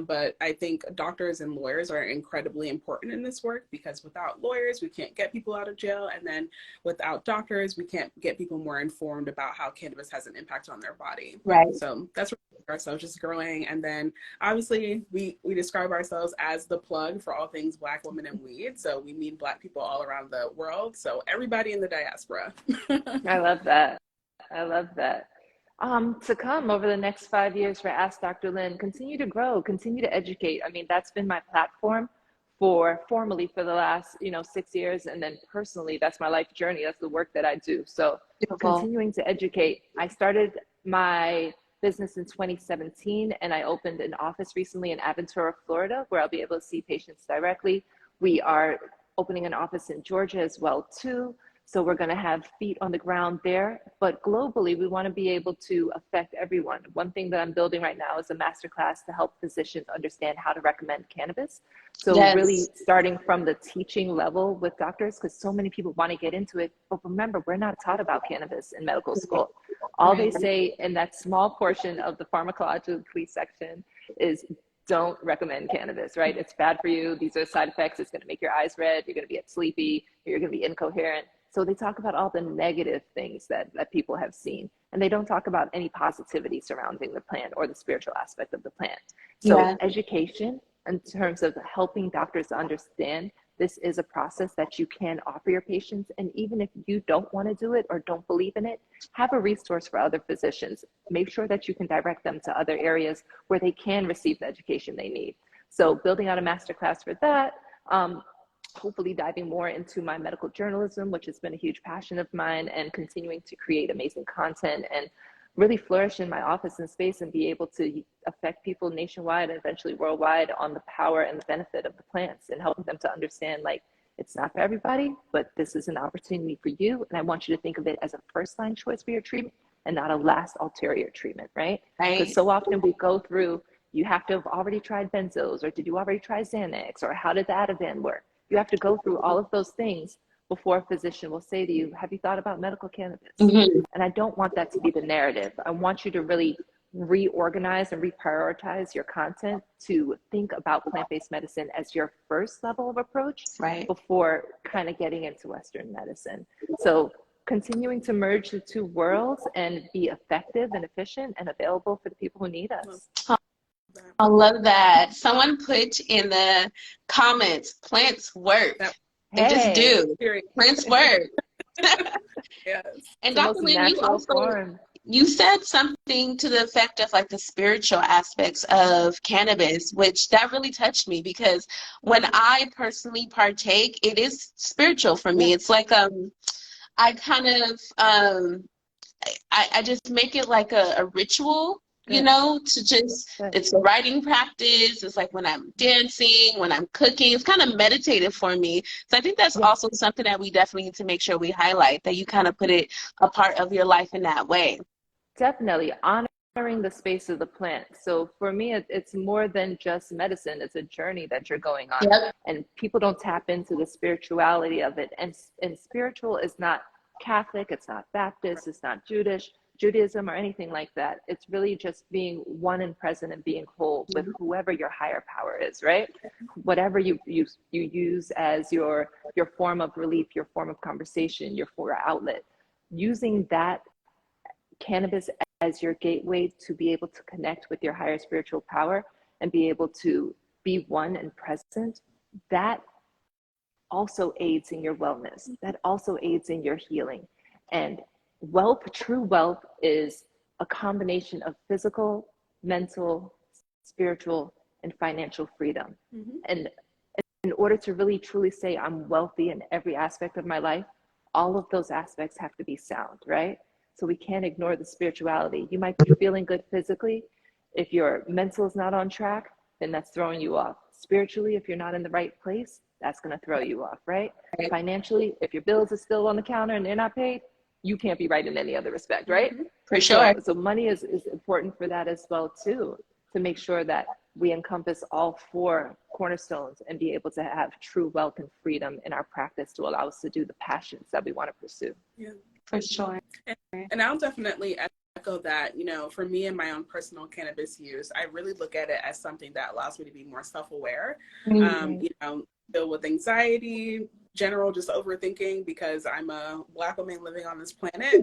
But I think doctors and lawyers are incredibly important in this work, because without lawyers, we can't get people out of jail. And then without doctors, we can't get people more informed about how cannabis has an impact on their body. Right. So that's ourselves just growing. And then obviously we describe ourselves as the plug for all things Black women and weed. So we meet Black people all around the world. So everybody in the diaspora. I love that. To come over the next 5 years for Ask Dr. Lynn, continue to grow, continue to educate. I mean, that's been my platform formally for the last 6 years, and then personally, that's my life journey. That's the work that I do. So continuing to educate. I started my business in 2017, and I opened an office recently in Aventura, Florida, where I'll be able to see patients directly. We are opening an office in Georgia as well too. So we're going to have feet on the ground there, but globally, we want to be able to affect everyone. One thing that I'm building right now is a masterclass to help physicians understand how to recommend cannabis. So really starting from the teaching level with doctors, because so many people want to get into it. But remember, we're not taught about cannabis in medical school. All they say in that small portion of the pharmacologically section is don't recommend cannabis, right? It's bad for you. These are side effects. It's going to make your eyes red. You're going to get sleepy. You're going to be incoherent. So they talk about all the negative things that people have seen, and they don't talk about any positivity surrounding the plant or the spiritual aspect of the plant. So Yeah. education in terms of helping doctors understand this is a process that you can offer your patients. And even if you don't want to do it or don't believe in it, have a resource for other physicians. Make sure that you can direct them to other areas where they can receive the education they need. So building out a masterclass for that, hopefully diving more into my medical journalism, which has been a huge passion of mine, and continuing to create amazing content and really flourish in my office and space and be able to affect people nationwide and eventually worldwide on the power and the benefit of the plants, and helping them to understand, like, it's not for everybody, but this is an opportunity for you. And I want you to think of it as a first line choice for your treatment and not a last ulterior treatment, right? Because so often we go through, you have to have already tried benzos, or did you already try Xanax, or how did the Ativan work? You have to go through all of those things before a physician will say to you, have you thought about medical cannabis? Mm-hmm. And I don't want that to be the narrative. I want you to really reorganize and reprioritize your content to think about plant-based medicine as your first level of approach, Right. before kind of getting into Western medicine. So continuing to merge the two worlds and be effective and efficient and available for the people who need us. I love that. Someone put in the comments, plants work. They just do. Plants work. Yes. And The Dr. most Lynn, you natural also form. you said something to the effect of like the spiritual aspects of cannabis, which that really touched me, because when I personally partake, it is spiritual for me. It's like I kind of I just make it like a ritual, you know, to just, it's a writing practice. It's like when I'm dancing, when I'm cooking, it's kind of meditative for me. So I think that's also something that we definitely need to make sure we highlight, that you kind of put it a part of your life in that way. Definitely honoring the space of the plant. So for me, it's more than just medicine. It's a journey that you're going on. Yep. And people don't tap into the spirituality of it. And spiritual is not Catholic, it's not Baptist, it's not Judaism or anything like that. It's really just being one and present and being whole with whoever your higher power is, right? Whatever you use as your form of relief, your form of conversation, your outlet. Using that cannabis as your gateway to be able to connect with your higher spiritual power and be able to be one and present, that also aids in your wellness. That also aids in your healing. And wealth, true wealth, is a combination of physical, mental, spiritual, and financial freedom. And in order to really truly say I'm wealthy in every aspect of my life, all of those aspects have to be sound, right? So we can't ignore the spirituality. You might be feeling good physically. If your mental is not on track, then that's throwing you off. Spiritually, if you're not in the right place, that's going to throw you off, right? Financially, if your bills are still on the counter and they're not paid, you can't be right in any other respect, right? For sure. So money is important for that as well, too, to make sure that we encompass all four cornerstones and be able to have true wealth and freedom in our practice to allow us to do the passions that we want to pursue. Yeah. For sure. And I'll definitely echo that. You know, for me and my own personal cannabis use, I really look at it as something that allows me to be more self-aware. You know, deal with anxiety, general just overthinking, because I'm a Black woman living on this planet,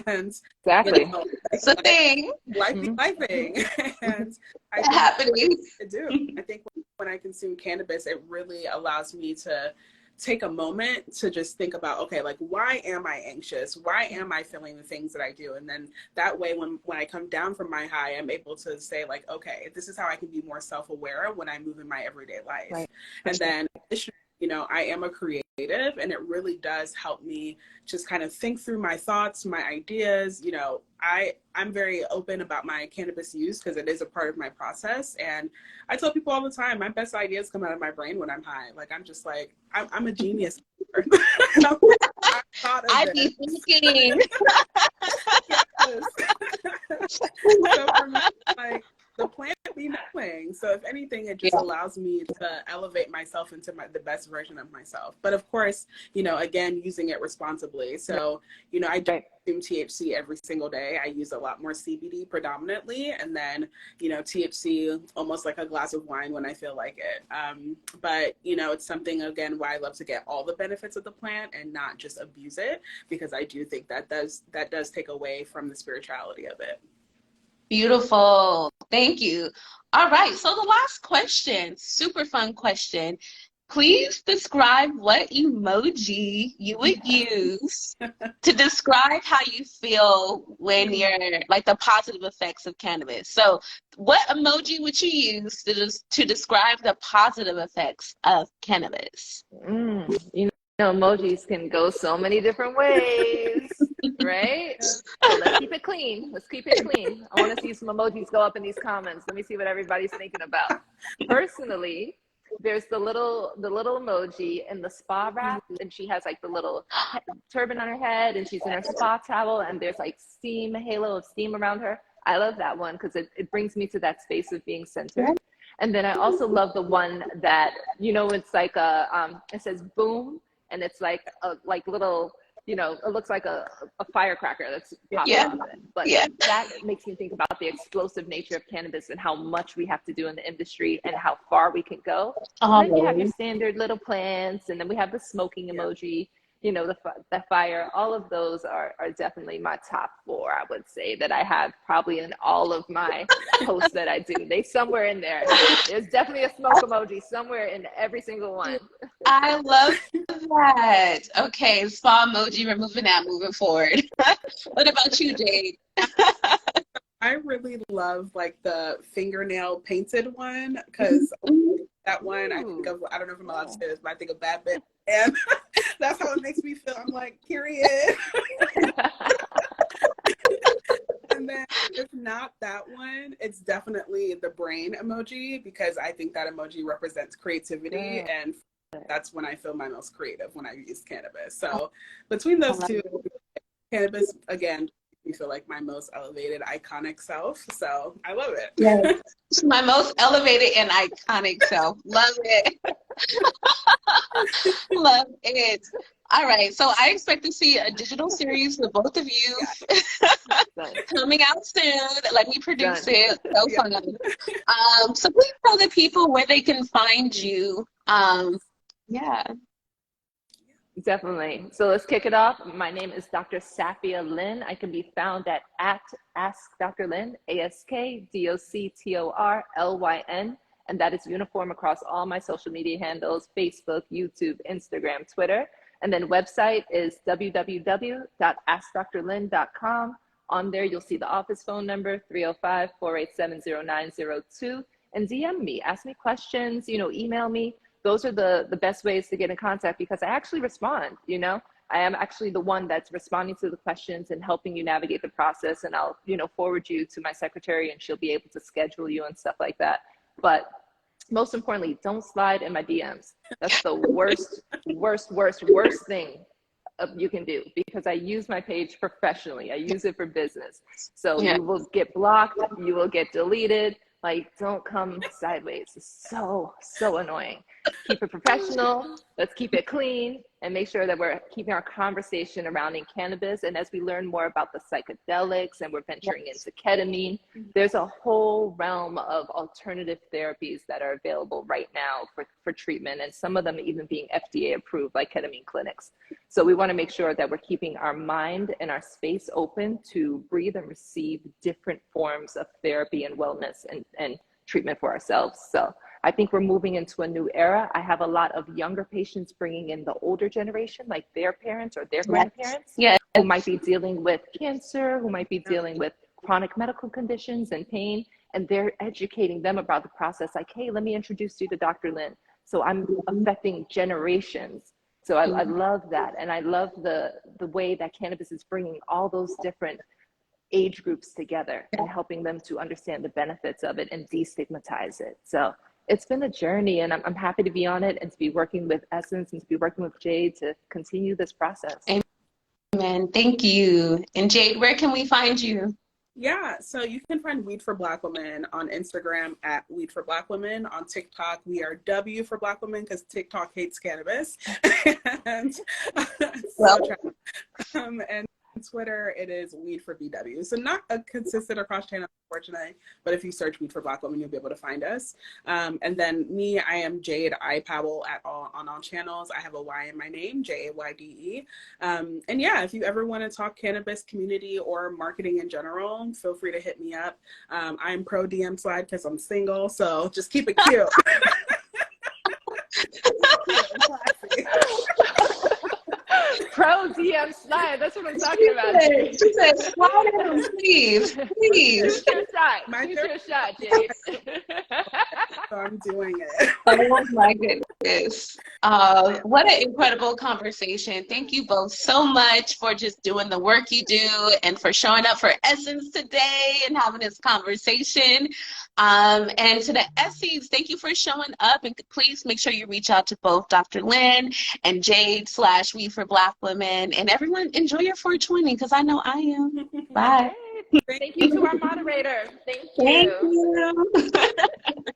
and exactly, you know, it's a thing. Life be lifing, and I think when I consume cannabis, it really allows me to take a moment to just think about, okay, like, why am I anxious? Why am I feeling the things that I do? And then that way, when I come down from my high, I'm able to say, like, okay, this is how I can be more self-aware when I move in my everyday life. Right. And then, you know, I am a creative, and it really does help me just kind of think through my thoughts, my ideas. You know, I'm very open about my cannabis use because it is a part of my process. And I tell people all the time, my best ideas come out of my brain when I'm high. Like, I'm just like, I'm a genius. I be thinking. So for me, like, the plant be knowing. So if anything, it just allows me to elevate myself into the best version of myself. But of course, again, using it responsibly. So, I don't consume THC every single day. I use a lot more CBD predominantly, and then, THC almost like a glass of wine when I feel like it. But, it's something, again, why I love to get all the benefits of the plant and not just abuse it, because I do think that does take away from the spirituality of it. Beautiful. Thank you. All right. So the last question, super fun question. Please describe what emoji you would use to describe how you feel when you're like the positive effects of cannabis. So what emoji would you use to describe the positive effects of cannabis? Emojis can go so many different ways, right? So let's keep it clean. Let's keep it clean. I want to see some emojis go up in these comments. Let me see what everybody's thinking about. Personally, there's the little emoji in the spa wrap, and she has like the little turban on her head, and she's in her spa towel, and there's like a halo of steam around her. I love that one because it brings me to that space of being centered. And then I also love the one that, it's like it says boom, and it's like a little, it looks like a firecracker that's popping off of it. But that makes me think about the explosive nature of cannabis and how much we have to do in the industry and how far we can go. And then you have your standard little plants, and then we have the smoking emoji, the fire. All of those are definitely my top 4, I would say, that I have probably in all of my posts that I do. They somewhere in there. There's definitely a smoke emoji somewhere in every single one. I love that. Okay, spa emoji, removing that moving forward. What about you, Jade? I really love like the fingernail painted one, because that one I think of, I don't know if I'm allowed to say this, but I think of Bad Bitch, and that's how it makes me feel. I'm like, period. And then if not that one, it's definitely the brain emoji, because I think that emoji represents creativity, and that's when I feel my most creative, when I use cannabis. So between those two, cannabis, again, me feel like my most elevated, iconic self. So I love it. Yes. My most elevated and iconic self. Love it. Love it. All right. So I expect to see a digital series with both of you coming out soon. Let me produce it. So fun. So please tell the people where they can find you. Definitely. So let's kick it off. My name is Dr. Safia Lynn. I can be found at Ask Dr. Lynn, AskDoctorLyn, and that is uniform across all my social media handles: Facebook, YouTube, Instagram, Twitter. And then website is www.askdrlyn.com. On there, you'll see the office phone number, 305-487-0902, and DM me, ask me questions, email me. Those are the best ways to get in contact, because I actually respond. I am actually the one that's responding to the questions and helping you navigate the process. And I'll, forward you to my secretary, and she'll be able to schedule you and stuff like that. But most importantly, don't slide in my DMs. That's the worst thing you can do, because I use my page professionally. I use it for business. So you will get blocked, you will get deleted. Like, don't come sideways. It's so annoying. Keep it professional. Let's keep it clean, and make sure that we're keeping our conversation around in cannabis. And as we learn more about the psychedelics, and we're venturing into ketamine, there's a whole realm of alternative therapies that are available right now for treatment, and some of them even being FDA approved, like ketamine clinics. So we want to make sure that we're keeping our mind and our space open to breathe and receive different forms of therapy and wellness and treatment for ourselves. So I think we're moving into a new era. I have a lot of younger patients bringing in the older generation, like their parents or their grandparents, who might be dealing with cancer, who might be dealing with chronic medical conditions and pain, and they're educating them about the process. Like, hey, let me introduce you to Dr. Lynn. So I'm affecting generations. So I love that. And I love the way that cannabis is bringing all those different age groups together and helping them to understand the benefits of it and destigmatize it. So it's been a journey, and I'm happy to be on it, and to be working with Essence, and to be working with Jade to continue this process. Amen. Thank you. And Jade, where can we find you? Yeah, so you can find Weed for Black Women on Instagram at Weed for Black Women. On TikTok, we are W for Black Women because TikTok hates cannabis. And Well, and Twitter, it is Weed for BW. So not a consistent across channel, unfortunately, but if you search Weed for Black Women, you'll be able to find us. And then me, I am Jade I Powell on all channels. I have a Y in my name, Jayde. And yeah, if you ever want to talk cannabis community or marketing in general, feel free to hit me up. I'm pro DM slide because I'm single, so just keep it cute. Pro DM slide. That's what I'm talking about. She said, slide in, please, please. Shoot your shot. Shoot your shot, Jade. So I'm doing it. Oh my goodness. What an incredible conversation. Thank you both so much for just doing the work you do and for showing up for Essence today and having this conversation. And to the Essies, thank you for showing up. And please make sure you reach out to both Dr. Lynn and Jade / We for Black Women. And everyone, enjoy your 420 because I know I am. Bye. Thank you to our moderator. Thank Thank you. you.